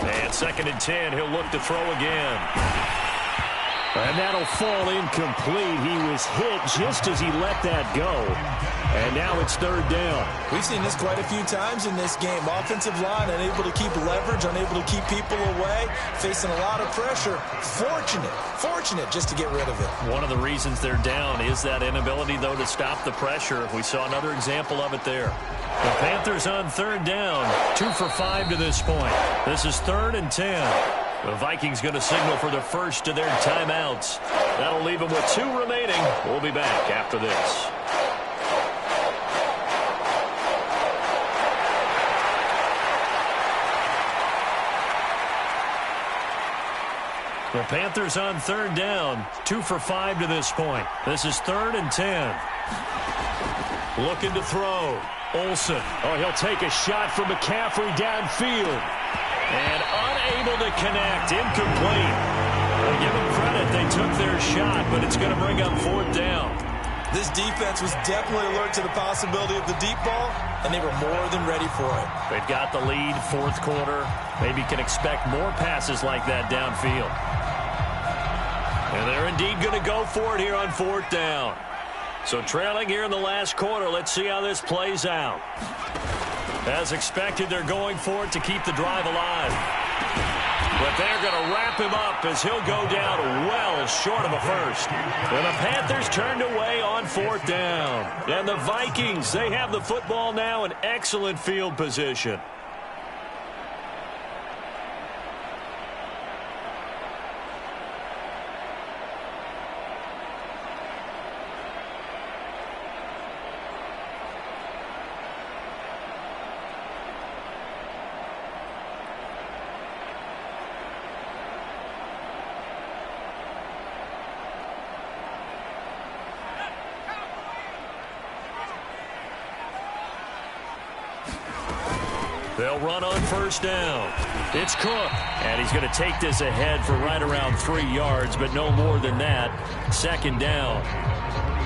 And 2nd and 10, he'll look to throw again. And that'll fall incomplete. He was hit just as he let that go. And now it's 3rd down. We've seen this quite a few times in this game. Offensive line unable to keep leverage, unable to keep people away, facing a lot of pressure. Fortunate just to get rid of it. One of the reasons they're down is that inability, though, to stop the pressure. We saw another example of it there. The Panthers on 3rd down, 2 for 5 to this point. This is 3rd and 10. The Vikings going to signal for the first of their timeouts. That'll leave them with 2 remaining. We'll be back after this. The Panthers on 3rd down, 2 for 5 to this point. This is 3rd and 10. Looking to throw. Olsen. Oh, he'll take a shot from McCaffrey downfield. And unable to connect. Incomplete. Well, give them credit. They took their shot, but it's going to bring up 4th down. This defense was definitely alert to the possibility of the deep ball, and they were more than ready for it. They've got the lead, 4th quarter. Maybe can expect more passes like that downfield. And they're indeed going to go for it here on 4th down. So trailing here in the last quarter, let's see how this plays out. As expected, they're going for it to keep the drive alive. But they're going to wrap him up as he'll go down well short of a first. And the Panthers turned away on 4th down. And the Vikings, they have the football now in excellent field position. They'll run on 1st down. It's Cook, and he's going to take this ahead for right around 3 yards, but no more than that. 2nd down.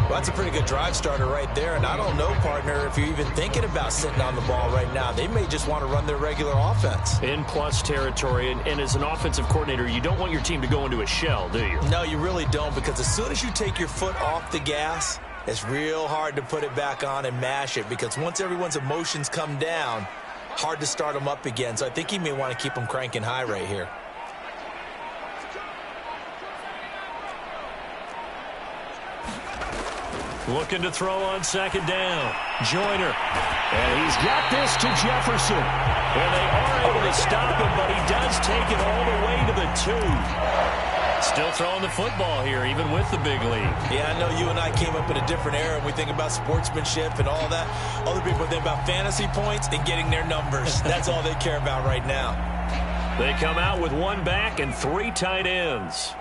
Well, that's a pretty good drive starter right there, and I don't know, partner, if you're even thinking about sitting on the ball right now. They may just want to run their regular offense. In plus territory, and as an offensive coordinator, you don't want your team to go into a shell, do you? No, you really don't, because as soon as you take your foot off the gas, it's real hard to put it back on and mash it, because once everyone's emotions come down, hard to start them up again. So I think he may want to keep them cranking high right here. Looking to throw on 2nd down. Joyner. And he's got this to Jefferson. And they are able to stop him, but he does take it all the way to the 2. Still throwing the football here, even with the big lead. Yeah, I know you and I came up in a different era, and we think about sportsmanship and all that. Other people think about fantasy points and getting their numbers. That's all they care about right now. They come out with 1 back and 3 tight ends.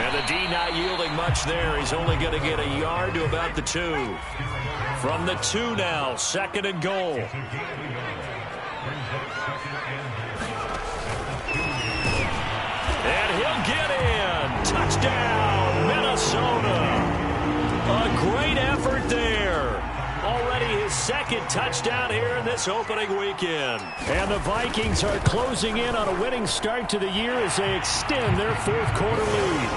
And the D not yielding much there. He's only going to get a yard to about the 2. From the 2 now, 2nd and goal. And he'll get in. Touchdown, Minnesota. A great effort there. Already his 2nd touchdown here in this opening weekend. And the Vikings are closing in on a winning start to the year as they extend their 4th quarter lead.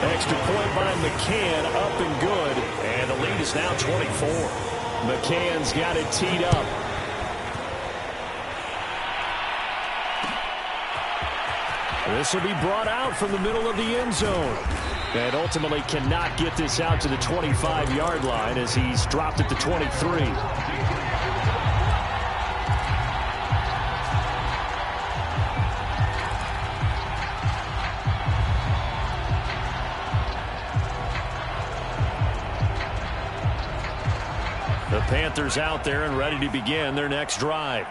Extra point by McCann, up and good. And the lead is now 24. McCann's got it teed up. This will be brought out from the middle of the end zone. And ultimately cannot get this out to the 25-yard line as he's dropped at the 23. The Panthers out there and ready to begin their next drive.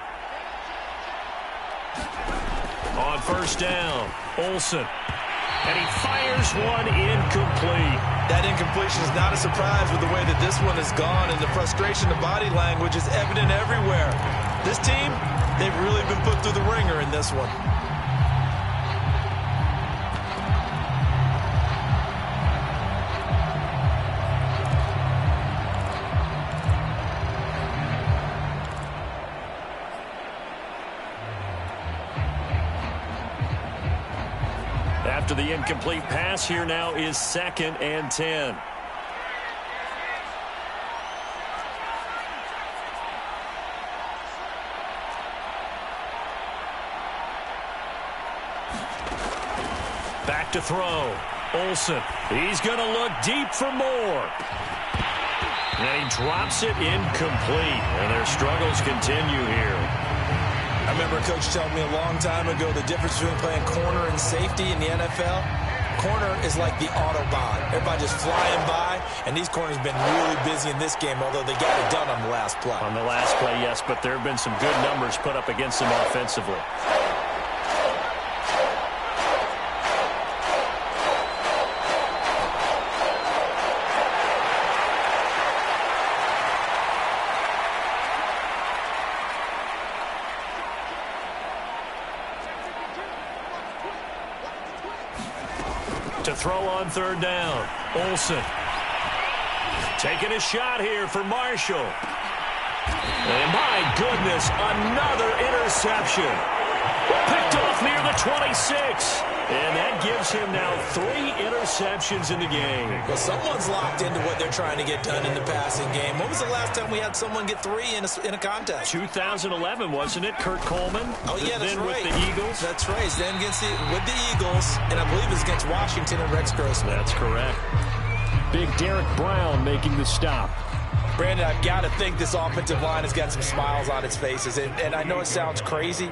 On 1st down, Olsen. And he fires one incomplete. That incompletion is not a surprise with the way that this one has gone, and the frustration, the body language is evident everywhere. This team, they've really been put through the ringer in this one. After the incomplete pass, here now is 2nd and 10. Back to throw. Olsen. He's going to look deep for more. And he drops it incomplete. And their struggles continue here. I remember a coach telling me a long time ago the difference between playing corner and safety in the NFL. Corner is like the Autobahn. Everybody just flying by, and these corners have been really busy in this game, although they got it done on the last play. On the last play, yes, but there have been some good numbers put up against them offensively. throw on third down. Olsen. Taking a shot here for Marshall. And my goodness, another interception. Picked off near the 26. And that gives him now 3 interceptions in the game. Well, someone's locked into what they're trying to get done in the passing game. When was the last time we had someone get 3 in a contest? 2011, wasn't it? Kurt Coleman. Oh, yeah, that's then right. With the Eagles. That's right. Then with the Eagles, and I believe it's against Washington and Rex Grossman. That's correct. Big Derek Brown making the stop. Brandon, I've got to think this offensive line has got some smiles on its faces. And I know it sounds crazy,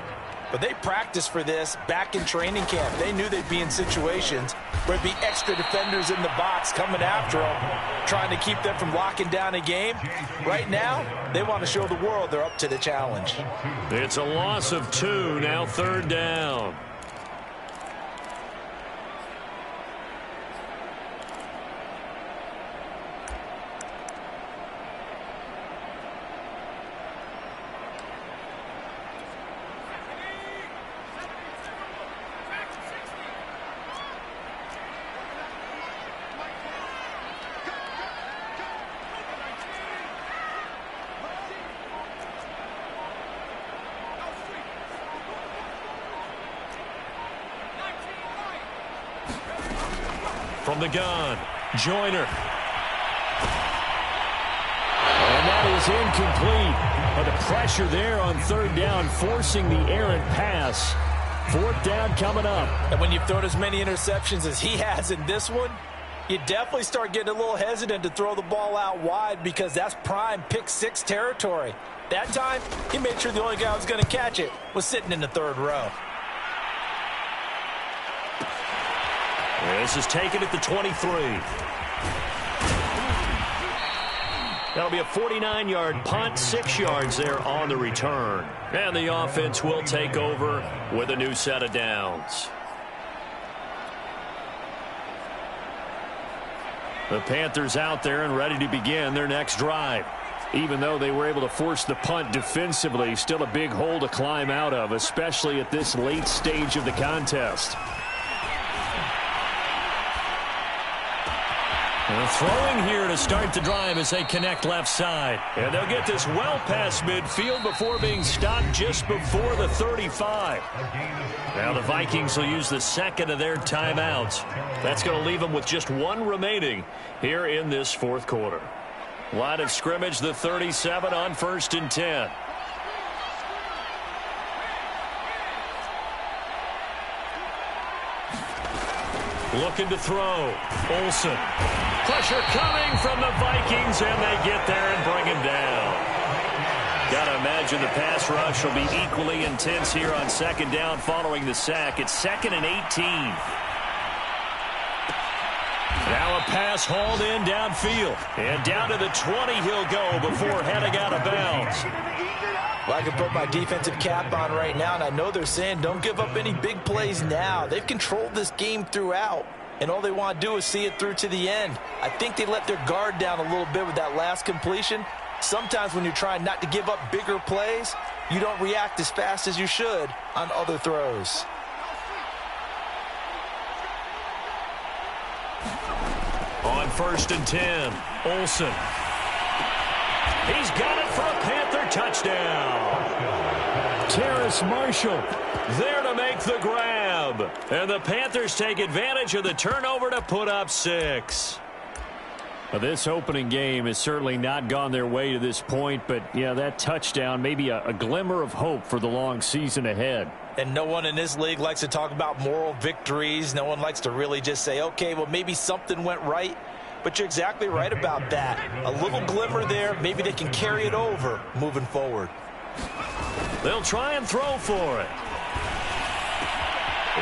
but they practiced for this back in training camp. They knew they'd be in situations where it'd be extra defenders in the box coming after them, trying to keep them from locking down a game. Right now, they want to show the world they're up to the challenge. It's a loss of 2, now third down. From the gun, Joyner. And that is incomplete. But the pressure there on third down, forcing the errant pass. Fourth down coming up. And when you've thrown as many interceptions as he has in this one, you definitely start getting a little hesitant to throw the ball out wide because that's prime pick-6 territory. That time, he made sure the only guy who was going to catch it was sitting in the third row. This is taken at the 23. That'll be a 49-yard punt, 6 yards there on the return. And the offense will take over with a new set of downs. The Panthers out there and ready to begin their next drive. Even though they were able to force the punt defensively, still a big hole to climb out of, especially at this late stage of the contest. And throwing here to start the drive as they connect left side. And they'll get this well past midfield before being stopped just before the 35. Now the Vikings will use the second of their timeouts. That's going to leave them with just 1 remaining here in this fourth quarter. Line of scrimmage, the 37 on 1st and 10. Looking to throw. Olsen. Pressure coming from the Vikings, and they get there and bring him down. Got to imagine the pass rush will be equally intense here on second down following the sack. It's 2nd and 18. Now a pass hauled in downfield. And down to the 20 he'll go before heading out of bounds. Well, I can put my defensive cap on right now, and I know they're saying don't give up any big plays now. They've controlled this game throughout, and all they want to do is see it through to the end. I think they let their guard down a little bit with that last completion. Sometimes when you're trying not to give up bigger plays, you don't react as fast as you should on other throws. On 1st and 10, Olsen. He's got it for a Panther touchdown. Terrace Marshall there to make the grab. And the Panthers take advantage of the turnover to put up 6. Well, this opening game has certainly not gone their way to this point, but yeah, that touchdown may be a glimmer of hope for the long season ahead. And no one in this league likes to talk about moral victories. No one likes to really just say, okay, well, maybe something went right. But you're exactly right about that. A little glimmer there. Maybe they can carry it over moving forward. They'll try and throw for it.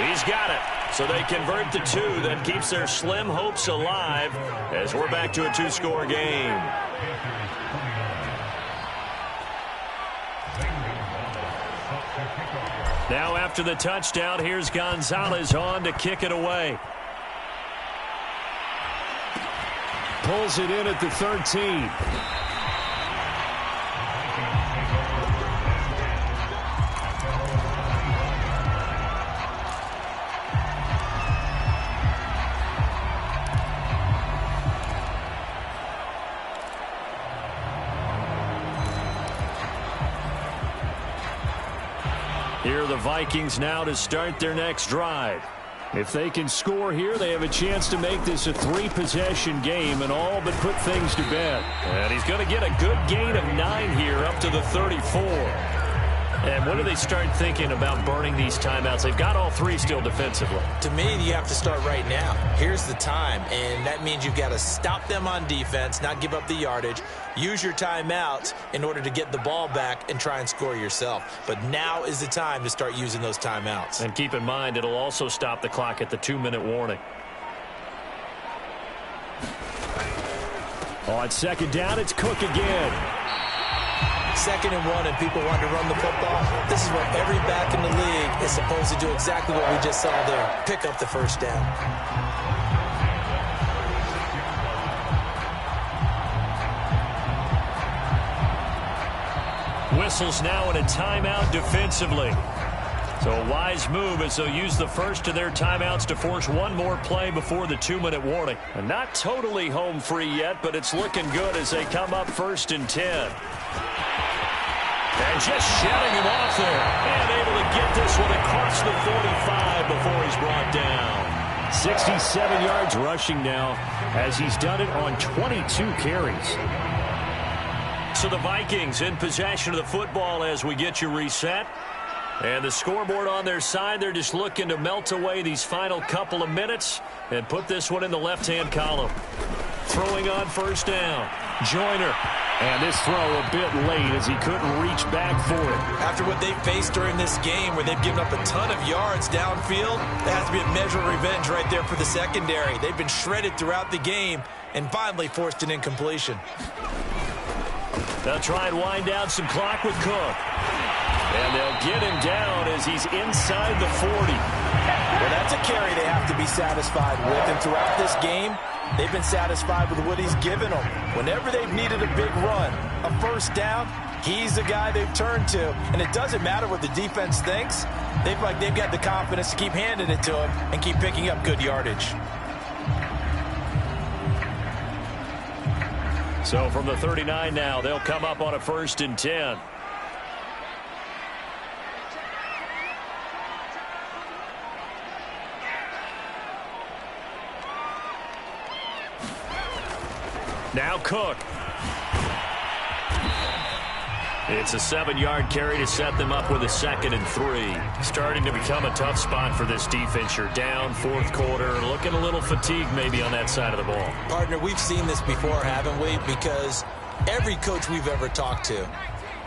He's got it. So they convert to 2. That keeps their slim hopes alive as we're back to a 2-score game. Now after the touchdown, here's Gonzalez on to kick it away. Pulls it in at the 13. Here are the Vikings now to start their next drive. If they can score here, they have a chance to make this a 3-possession game and all but put things to bed. And he's going to get a good gain of 9 here up to the 34. And when do they start thinking about burning these timeouts? They've got all 3 still defensively. To me, you have to start right now. Here's the time, and that means you've got to stop them on defense, not give up the yardage, use your timeouts in order to get the ball back and try and score yourself. But now is the time to start using those timeouts. And keep in mind, it'll also stop the clock at the 2-minute warning. On second down, it's Cook again. 2nd and 1, and people want to run the football. This is what every back in the league is supposed to do, exactly what we just saw there. Pick up the first down. Whistles now in a timeout defensively. So a wise move as they'll use the first of their timeouts to force one more play before the 2-minute warning. And not totally home free yet, but it's looking good as they come up 1st and 10. And just shedding him off there. And able to get this one across the 45 before he's brought down. 67 yards rushing now as he's done it on 22 carries. So the Vikings in possession of the football as we get you reset. And the scoreboard on their side, they're just looking to melt away these final couple of minutes and put this one in the left-hand column. Throwing on 1st down. Joyner. And this throw a bit late as he couldn't reach back for it. After what they faced during this game where they've given up a ton of yards downfield, that has to be a measure of revenge right there for the secondary. They've been shredded throughout the game and finally forced an incompletion. They'll try and wind down some clock with Cook. And they'll get him down as he's inside the 40. Well, that's a carry they have to be satisfied with. And throughout this game, they've been satisfied with what he's given them. Whenever they've needed a big run, a 1st down, he's the guy they've turned to. And it doesn't matter what the defense thinks. They've got the confidence to keep handing it to him and keep picking up good yardage. So from the 39 now, they'll come up on a 1st and 10. Now Cook. It's a 7-yard carry to set them up with a 2nd and 3. Starting to become a tough spot for this defense. You're down 4th quarter, looking a little fatigued maybe on that side of the ball. Partner, we've seen this before, haven't we? Because every coach we've ever talked to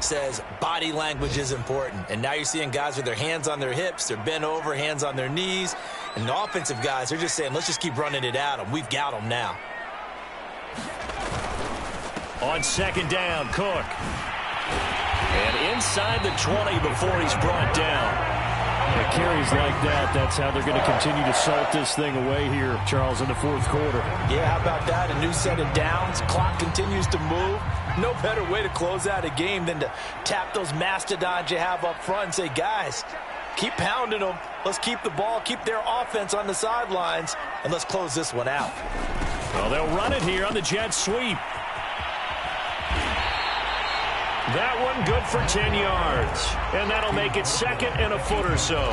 says body language is important. And now you're seeing guys with their hands on their hips, they're bent over, hands on their knees. And the offensive guys, they're just saying, let's just keep running it at them. We've got them now. On 2nd down, Cook. And inside the 20 before he's brought down. The carries like that, that's how they're going to continue to salt this thing away here, Charles, in the 4th quarter. Yeah, how about that? A new set of downs. Clock continues to move. No better way to close out a game than to tap those mastodons you have up front and say, guys, keep pounding them. Let's keep the ball, keep their offense on the sidelines, and let's close this one out. Well, they'll run it here on the jet sweep. That one good for 10 yards. And that'll make it 2nd and a foot or so.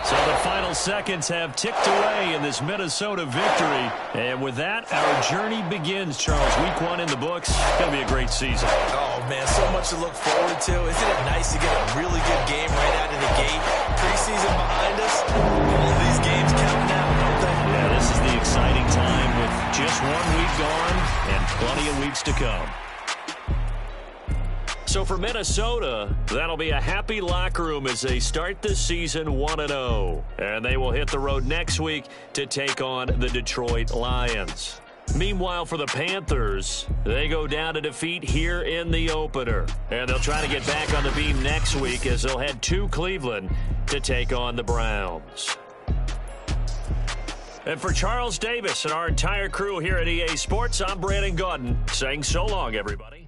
So the final seconds have ticked away in this Minnesota victory. And with that, our journey begins, Charles. Week 1 in the books. It's going to be a great season. Oh, man, so much to look forward to. Isn't it nice to get a really good game right out of the gate? Preseason behind us. All these games count now, don't they? Yeah, this is the exciting time with just 1 week gone and plenty of weeks to come. So for Minnesota, that'll be a happy locker room as they start the season 1-0. And they will hit the road next week to take on the Detroit Lions. Meanwhile, for the Panthers, they go down to defeat here in the opener. And they'll try to get back on the beam next week as they'll head to Cleveland to take on the Browns. And for Charles Davis and our entire crew here at EA Sports, I'm Brandon Gaudin saying so long, everybody.